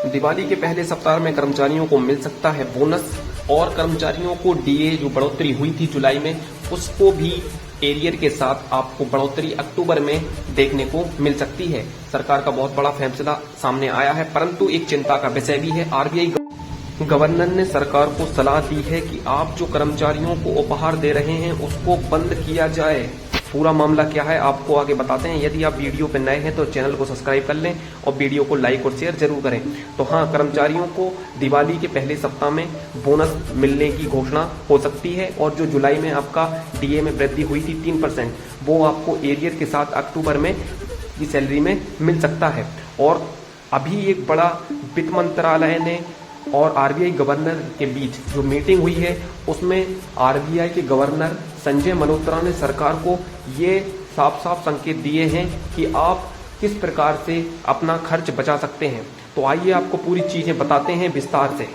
दिवाली के पहले सप्ताह में कर्मचारियों को मिल सकता है बोनस और कर्मचारियों को डीए जो बढ़ोतरी हुई थी जुलाई में उसको भी एरियर के साथ आपको बढ़ोतरी अक्टूबर में देखने को मिल सकती है। सरकार का बहुत बड़ा फैसला सामने आया है, परंतु एक चिंता का विषय भी है। आरबीआई गवर्नर ने सरकार को सलाह दी है कि आप जो कर्मचारियों को उपहार दे रहे हैं उसको बंद किया जाए। पूरा मामला क्या है आपको आगे बताते हैं। यदि आप वीडियो पर नए हैं तो चैनल को सब्सक्राइब कर लें और वीडियो को लाइक और शेयर जरूर करें। तो हाँ, कर्मचारियों को दिवाली के पहले सप्ताह में बोनस मिलने की घोषणा हो सकती है और जो जुलाई में आपका डीए में वृद्धि हुई थी 3%, वो आपको एरियर के साथ अक्टूबर में की सैलरी में मिल सकता है। और अभी एक बड़ा वित्त मंत्रालय ने और आरबीआई गवर्नर के बीच जो मीटिंग हुई है उसमें आरबीआई के गवर्नर संजय मल्होत्रा ने सरकार को ये साफ साफ संकेत दिए हैं कि आप किस प्रकार से अपना खर्च बचा सकते हैं। तो आइए आपको पूरी चीजें बताते हैं विस्तार से।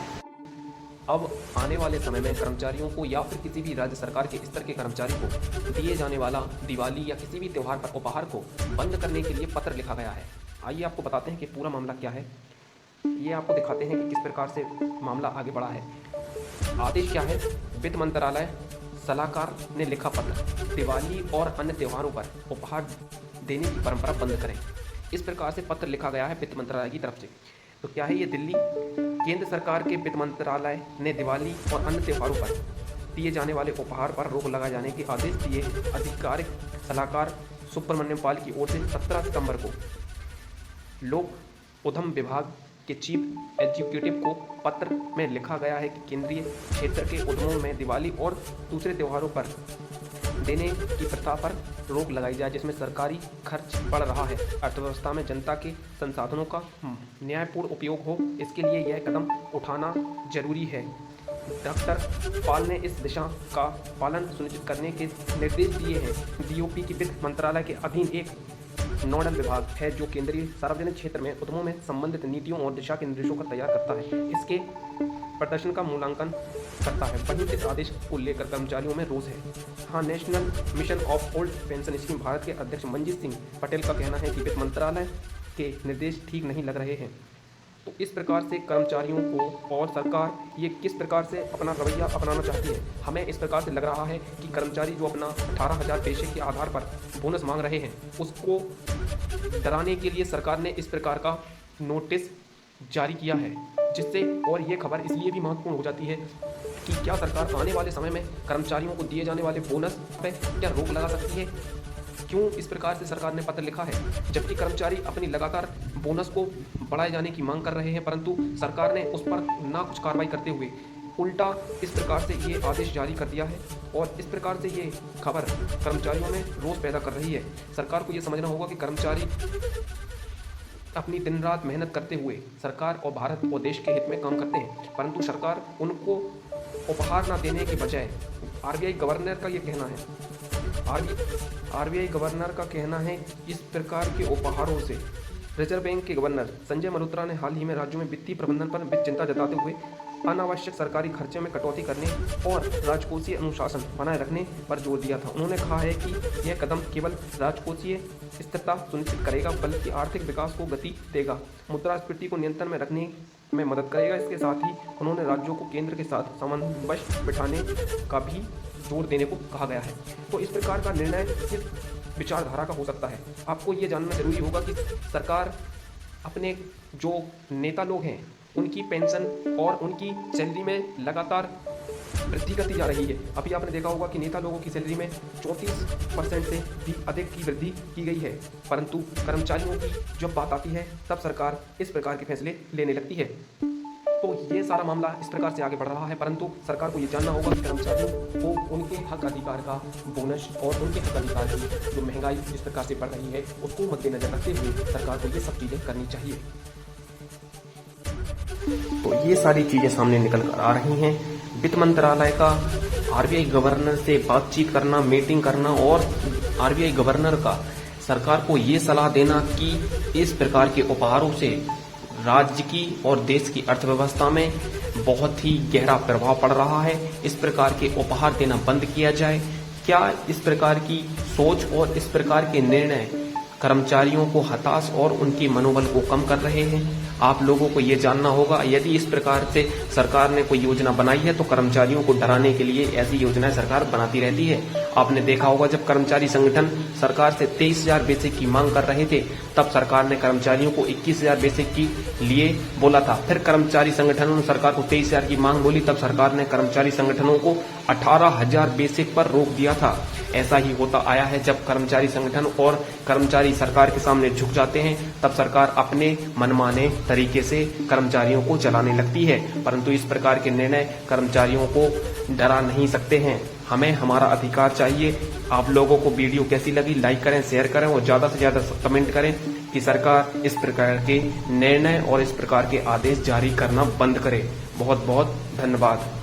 अब आने वाले समय में कर्मचारियों को या फिर किसी भी राज्य सरकार के स्तर के कर्मचारी को दिए जाने वाला दिवाली या किसी भी त्योहार पर उपहार को बंद करने के लिए पत्र लिखा गया है। आइए आपको बताते हैं कि पूरा मामला क्या है। ये आपको दिखाते हैं कि किस प्रकार से मामला आगे बढ़ा है। आदेश क्या है? वित्त मंत्रालय सलाहकार ने लिखा पत्र, दिवाली और अन्य त्योहारों पर उपहार देने की परंपरा बंद करें। इस प्रकार से पत्र लिखा गया है वित्त मंत्रालय की तरफ से। तो क्या है ये? दिल्ली केंद्र सरकार के वित्त मंत्रालय ने दिवाली और अन्य त्योहारों पर दिए जाने वाले उपहार पर रोक लगाए जाने के आदेश दिए। आधिकारिक सलाहकार सुब्रमण्यम पाल की ओर से 17 सितंबर को लोक उद्यम विभाग के चीफ एग्जीक्यूटिव को पत्र में लिखा गया है कि केंद्रीय क्षेत्र के उद्यमों में दिवाली और दूसरे त्योहारों पर देने की प्रथा पर रोक लगाई जाए, जिसमें सरकारी खर्च बढ़ रहा है। अर्थव्यवस्था में जनता के संसाधनों का न्यायपूर्ण उपयोग हो, इसके लिए यह कदम उठाना जरूरी है। डॉक्टर पाल ने इस दिशा का पालन सुनिश्चित करने के निर्देश दिए हैं। डीओपी की वित्त मंत्रालय के अधीन एक नोडल विभाग है जो केंद्रीय सार्वजनिक क्षेत्र में उद्यमों में संबंधित नीतियों और दिशा के निर्देशों को तैयार करता है, इसके प्रदर्शन का मूल्यांकन करता है। वहीं इस आदेश को लेकर कर्मचारियों में रोष है। हाँ, national mission of old pension scheme Bharat के अध्यक्ष मंजीत सिंह पटेल का कहना है कि वित्त मंत्रालय के निर्देश ठीक नहीं लग रहे हैं। तो इस प्रकार से कर्मचारियों को और सरकार ये किस प्रकार से अपना रवैया अपनाना चाहती है। हमें इस प्रकार से लग रहा है कि कर्मचारी जो अपना 18,000 पेशे के आधार पर बोनस मांग रहे हैं उसको डराने के लिए सरकार ने इस प्रकार का नोटिस जारी किया है, जिससे और ये खबर इसलिए भी महत्वपूर्ण हो जाती है कि क्या सरकार आने वाले समय में कर्मचारियों को दिए जाने वाले बोनस पर क्या रोक लगा सकती है। क्यों इस प्रकार से सरकार ने पत्र लिखा है, जबकि कर्मचारी अपनी लगातार बोनस को बढ़ाए जाने की मांग कर रहे हैं, परंतु सरकार ने उस पर ना कुछ कार्रवाई करते हुए उल्टा इस प्रकार से ये आदेश जारी कर दिया है। और इस प्रकार से ये खबर कर्मचारियों में रोष पैदा कर रही है। सरकार को ये समझना होगा कि कर्मचारी अपनी दिन रात मेहनत करते हुए सरकार और भारत और देश के हित में काम करते हैं, परंतु सरकार उनको उपहार ना देने के बजाय आरबीआई गवर्नर का ये कहना है, आरबीआई गवर्नर का कहना है इस प्रकार के उपहारों से रिजर्व बैंक के गवर्नर संजय मल्होत्रा ने हाल ही में राज्यों में वित्तीय प्रबंधन पर चिंता जताते हुए अनावश्यक सरकारी खर्चे में कटौती करने और राजकोषीय अनुशासन बनाए रखने पर जोर दिया था। उन्होंने कहा है कि यह कदम केवल राजकोषीय स्थिरता सुनिश्चित करेगा बल्कि आर्थिक विकास को गति देगा, मुद्रास्फीति को नियंत्रण में रखने में मदद करेगा। इसके साथ ही उन्होंने राज्यों को केंद्र के साथ सामंजस्य बिठाने का भी जोर देने को कहा गया है। तो इस प्रकार का निर्णय किस विचारधारा का हो सकता है, आपको ये जानना जरूरी होगा कि सरकार अपने जो नेता लोग हैं उनकी पेंशन और उनकी सैलरी में लगातार वृद्धि करती जा रही है। अभी आपने देखा होगा कि नेता लोगों की सैलरी में 34% से भी अधिक की वृद्धि की गई है, परंतु कर्मचारियों की जब बात आती है तब सरकार इस प्रकार के फैसले लेने लगती है। तो ये सारा मामला इस प्रकार से आगे बढ़ रहा है, परंतु सरकार को ये जानना होगा कि कर्मचारियों को उनके हक अधिकार का बोनस और उनके हक अधिकार की जो महंगाई जिस प्रकार से बढ़ रही है उसको मद्देनजर रखते हुए सरकार को ये सब चीज़ें करनी चाहिए। तो ये सारी चीज़ें सामने निकल कर आ रही हैं। वित्त मंत्रालय का आरबीआई गवर्नर से बातचीत करना, मीटिंग करना और आरबीआई गवर्नर का सरकार को ये सलाह देना कि इस प्रकार के उपहारों से राज्य की और देश की अर्थव्यवस्था में बहुत ही गहरा प्रभाव पड़ रहा है, इस प्रकार के उपहार देना बंद किया जाए। क्या इस प्रकार की सोच और इस प्रकार के निर्णय कर्मचारियों को हताश और उनके मनोबल को कम कर रहे हैं? आप लोगों को ये जानना होगा, यदि इस प्रकार से सरकार ने कोई योजना बनाई है तो कर्मचारियों को डराने के लिए ऐसी योजनाएं सरकार बनाती रहती है। आपने देखा होगा जब कर्मचारी संगठन सरकार से 23,000 बेसिक की मांग कर रहे थे, तब सरकार ने कर्मचारियों को 21,000 बेसिक की लिए बोला था। फिर कर्मचारी संगठनों ने सरकार को 23,000 की मांग बोली, तब सरकार ने कर्मचारी संगठनों को 18,000 बेसिक पर रोक दिया था। ऐसा ही होता आया है, जब कर्मचारी संगठन और कर्मचारी सरकार के सामने झुक जाते हैं, तब सरकार अपने मनमाने तरीके से कर्मचारियों को चलाने लगती है। परंतु इस प्रकार के निर्णय कर्मचारियों को डरा नहीं सकते हैं। हमें हमारा अधिकार चाहिए। आप लोगों को वीडियो कैसी लगी, लाइक करें, शेयर करें और ज्यादा से ज्यादा कमेंट करें कि सरकार इस प्रकार के निर्णय और इस प्रकार के आदेश जारी करना बंद करे। बहुत बहुत धन्यवाद।